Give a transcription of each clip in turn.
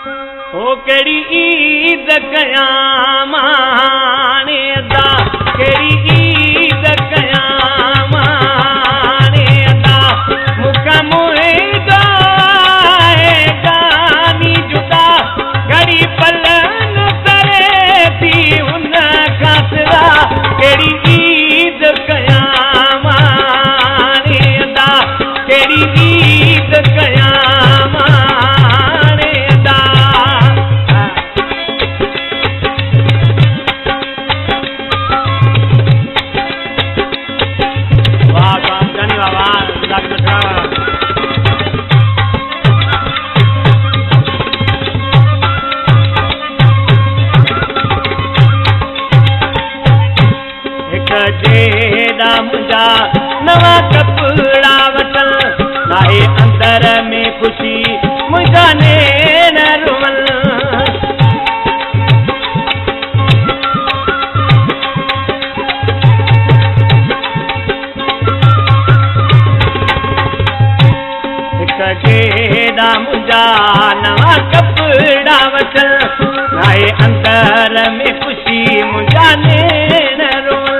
ओ केड़ी ईद कयामाने दा, केड़ी ईद कयामाने दा, मुका मुहिदा है गानी जुदा, घड़ी पलन करे थी उन खासरा, केड़ी ईद कयामाने दा, केड़ी ईद कयामाने दा। जेड़ा मुंजा नवा कपड़ा वटल, नाहे अंदर में खुशी मुंजा ने न रुमल। जेड़ा मुंजा नवा कपड़ा वटल, नाहे अंदर में खुशी मुंजा ने न रुमल।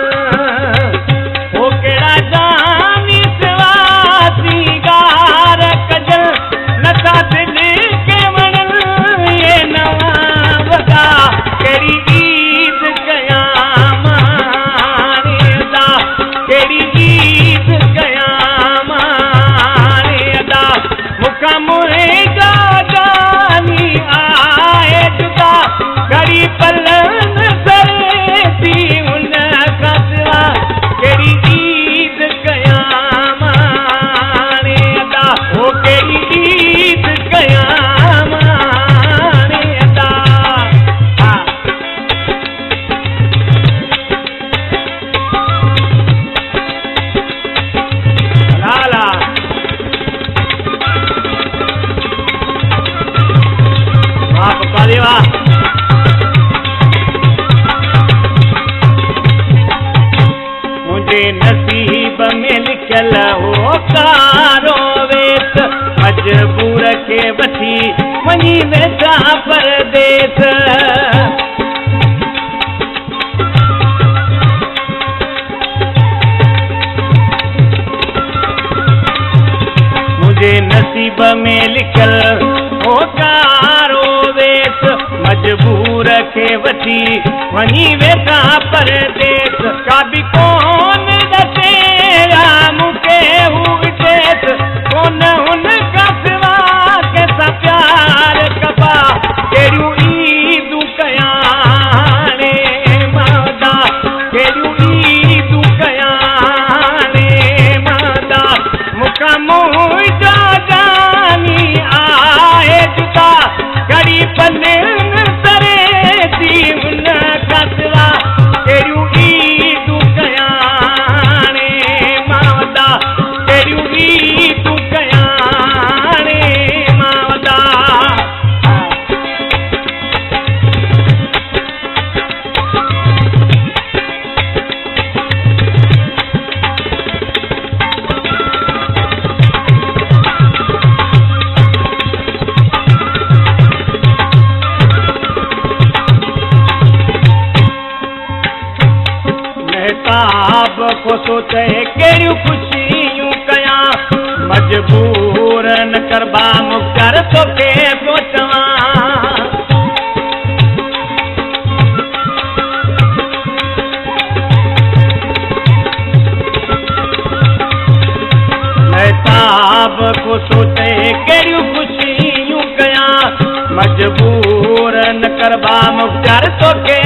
मुझे नसीब में लिखल हो कारो वेस, मजबूर के बसी वही वेसा परदेस। मुझे नसीब में लिखल हो कारो वेस, मजबूर के वसी वही वेसा परदेस। का भी कौन दसेरा मुके हुदेस, कौन उनका सिवा कैसा प्यार कबा, केड़ियूं ईदूं कयाने मादा, केड़ियूं ईदूं कयाने मादा, मुका मुंहिंजा जानी आहे जुदा, घड़ी पलन करे थी उन खां सिवा, केड़ियूं ईदूं कयाने मादा, केड़ियूं ईदूं कयाने मादा। महताब को सोचे केड़ियूं खुशियूं कयां, मजबूर न करबा मुख्तर तोखे सोचवां। महताब को सोचे केड़ियूं खुशियूं कयां, मजबूर न करबा मुख्तर तोखे